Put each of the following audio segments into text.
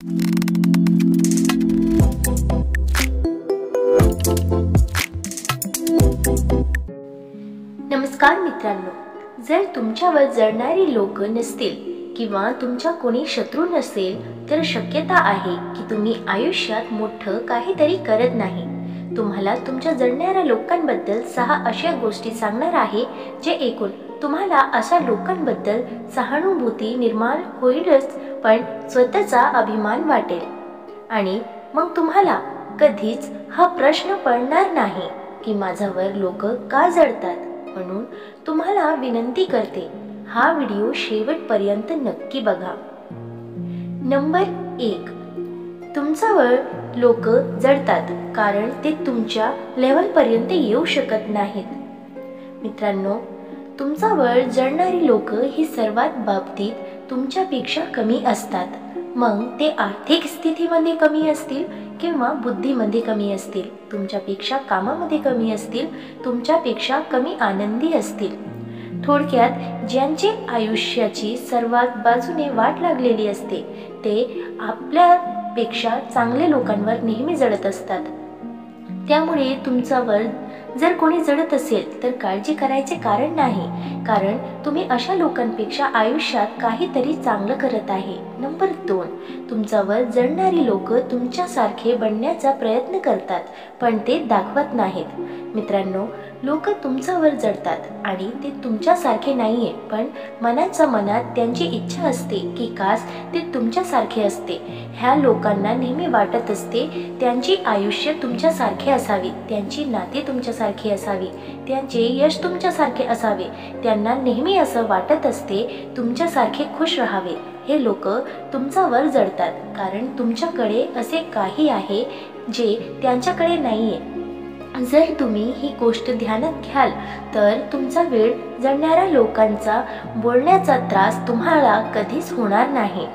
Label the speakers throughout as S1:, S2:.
S1: नमस्कार मित्रांनो, जर तुमच्यावर जळणारी लोक नसतील किंवा तुमच्या कोणी शत्रू नसेल तर शक्यता आहे की तुम्ही आयुष्यात मोठं काहीतरी करत नाही। तुम्हाला तुमच्या जळणाऱ्या लोकांबद्दल 6 अशा गोष्टी सांगणार आहे जे ऐकून तुम्हाला अशा लोकांबद्दल सहानुभूती निर्माण होईलच, पण स्वतःचा अभिमान वाटेल आणि मग तुम्हाला कधीच हा प्रश्न पडणार नाही की माझ्यावर लोक का जळतात। म्हणून तुम्हाला विनंती करते, हा व्हिडिओ शेवटपर्यंत नक्की बघा। नंबर 1, तुमच्यावर लोक जळतात कारण ते तुमच्या लेवलपर्यंत येऊ शकत नाहीत। मित्रांनो, तुमच्यावर जळणारी लोक ही सर्वात बाबतीत तुमच्यापेक्षा कमी असतात, मग ते आर्थिक स्थितीमध्ये कमी असतील किंवा बुद्धीमध्ये कमी असतील, तुमच्यापेक्षा कामामध्ये कमी असतील, तुमच्यापेक्षा कमी आनंदी असतील। थोडक्यात ज्यांचे आयुष्याची सर्वात बाजूने वाट लागलेली असते ते आपल्यापेक्षा चांगल्या लोकांवर नेहमी जळत असतात। त्यामुळे तुमच्यावर जर कोणी जळत असेल तर काळजी करायचे कारण नाही, कारण तुम्ही अशा लोकांपेक्षा आयुष्यात काहीतरी चांगलं करत आहे। नंबर 2, तुमच्यावर जळणारी लोक तुमच्यासारखे बनण्याचा प्रयत्न करतात पण ते दाखवत नाहीत। मित्रांनो, लोक तुमच्यावर जळतात आणि ते तुमच्यासारखे नाहीये, पण मनात त्यांची इच्छा असते की काश ते तुमच्यासारखे असते। ह्या लोकांना नेहमी वाटत असते त्यांची आयुष्य तुमच्यासारखे असावे, त्यांची नाती तुमच्यासारखी असावी, त्यांचे यश तुमच्यासारखे असावे। त्यांना नेहमी असं वाटत असते तुमच्यासारखे खुश राहावे। हे लोक तुमच्यावर जळतात कारण तुमच्याकडे असे काही आहे जे त्यांच्याकडे नाहीये। जर तुम्ही ही गोष्ट ध्यानात घ्याल तर तुमचा वेळ जळणाऱ्या लोकांचा बोलण्याचा त्रास तुम्हाला कधीच होणार नाही।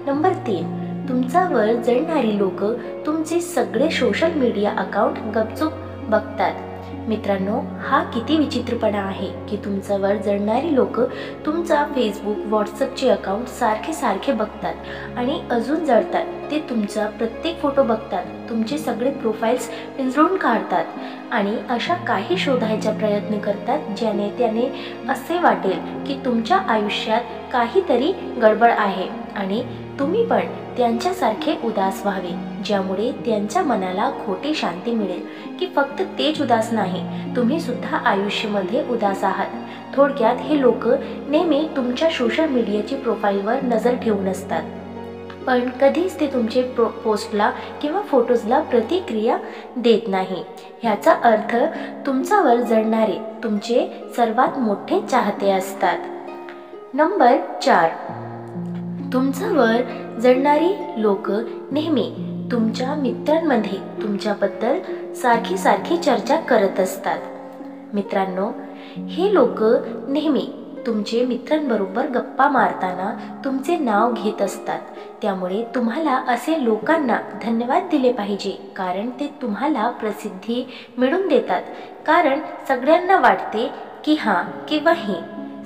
S1: नंबर 3, तुमच्यावर जळणारी लोक तुमचे सगळे सोशल मीडिया अकाउंट गपचूप बघतात। मित्रांनो, हा किती विचित्रपणा आहे की तुमच्यावर जळणारी लोक तुमचा फेसबुक, व्हॉट्सअपचे अकाउंट सारखे बघतात आणि अजून जळतात। ते तुमचा प्रत्येक फोटो बघतात, तुमचे सगळे प्रोफाइल्स पिंजरून काढतात आणि अशा काही शोधायचा प्रयत्न करतात ज्याने त्याने असे वाटेल की तुमच्या आयुष्यात काहीतरी गडबड आहे आणि तुम्ही पण त्यांच्यासारखे उदास व्हावे, ज्यामुळे त्यांच्या मनाला खोटी शांती मिळेल की फक्त तेच उदास नाही, तुम्ही सुद्धा आयुष्यामध्ये उदास आहात। थोडक्यात हे लोक नेहमी तुमच्या सोशल मीडियाची प्रोफाईलवर नजर ठेवून असतात, पण कधीच ते तुमचे पोस्टला किंवा फोटोजला प्रतिक्रिया देत नाही। ह्याचा अर्थ तुमच्यावर जळणारे तुमचे सर्वात मोठे चाहते असतात। नंबर 4, तुमच्यावर जळणारी लोक नेहमी तुमच्या मित्रांमध्ये तुमच्याबद्दल सारखी चर्चा करत असतात। मित्रांनो, हे लोक नेहमी तुमचे मित्रांबरोबर गप्पा मारताना तुमचे नाव घेत असतात। त्यामुळे तुम्हाला असे लोकांना धन्यवाद दिले पाहिजे, कारण ते तुम्हाला प्रसिद्धी मिळवून देतात। कारण सगळ्यांना वाटते की हा किंवा ही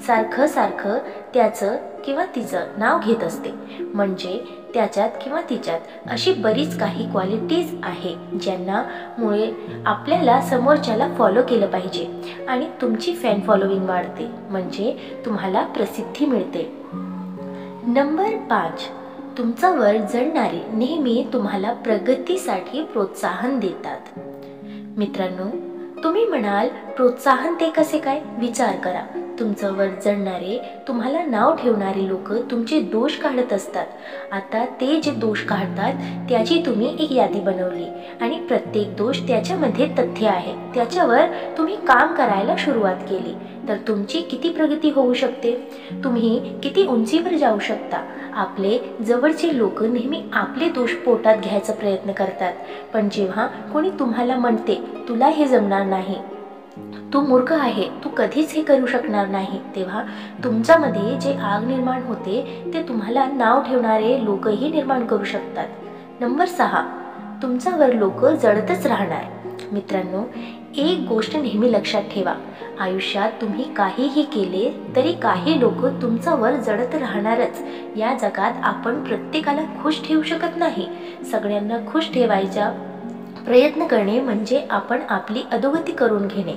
S1: सारखं त्याचं किंवा तिचं नाव घेत असते, म्हणजे त्याच्यात किंवा तिच्यात अशी बरीच काही क्वालिटीज आहे ज्यांनामुळे आपल्याला समोरच्याला फॉलो केलं पाहिजे आणि तुमची फॅन फॉलोविंग वाढते, म्हणजे तुम्हाला प्रसिद्धी मिळते। नंबर 5, तुमच्यावर जळणारे नेहमी तुम्हाला प्रगतीसाठी प्रोत्साहन देतात। मित्रांनो, तुम्ही म्हणाल प्रोत्साहन ते कसे काय? विचार करा, तुमच्यावर जळणारे तुम्हाला नाव ठेवणारे लोक तुमचे दोष काढत असतात। आता ते जे दोष काढतात त्याची तुम्ही एक यादी बनवली आणि प्रत्येक दोष त्याच्यामध्ये तथ्य आहे, त्याच्यावर तुम्ही काम करायला सुरुवात केली तर तुमची किती प्रगती होऊ शकते, तुम्ही किती उंचीवर जाऊ शकता। आपले जवळचे लोक नेहमी आपले दोष पोटात घ्यायचा प्रयत्न करतात, पण जेव्हा कोणी तुम्हाला म्हणते तुला हे जमणार नाही, तू मूर्ख आहे, तू कधीच हे करू शकणार नाही, तेव्हा तुमच्यामध्ये जे आग निर्माण होते ते तुम्हाला नाव ठेवणारे लोकही निर्माण करू शकतात। नंबर 6, तुमच्यावर लोक जळतच राहणार। मित्रांनो, एक गोष्ट नेहमी लक्षात ठेवा, आयुष्यात तुम्ही काहीही केले तरी काही लोक तुमच्यावर जळत राहणारच. या जगात आपण प्रत्येकाला खुश ठेवू शकत नाही. सगळ्यांना खुश ठेवायचा प्रयत्न करणे म्हणजे आपण आपली अधोगती करून घेणे.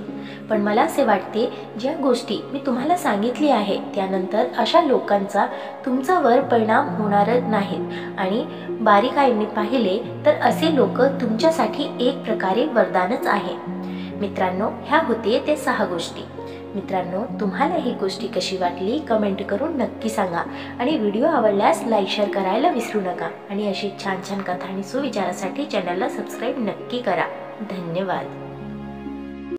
S1: पण मला असे वाटते, ज्या गोष्टी मी तुम्हाला सांगितली आहे त्यानंतर अशा लोकांचा तुमच्यावर परिणाम होणार नाहीत. आणि बारीकाईने पाहिले तर असे लोक तुमच्यासाठी एक प्रकारे वरदानच आहे. मित्रांनो, ह्या होते ते 6 गोष्टी. मित्रांनो, तुम्हाला ही गोष्टी कशी वाटली कमेंट करून नक्की सांगा. आणि व्हिडिओ आवडल्यास लाईक शेअर करायला विसरू नका. आणि अशी छान छान कथा आणि सुविचारासाठी चॅनलला सबस्क्राईब नक्की करा. धन्यवाद.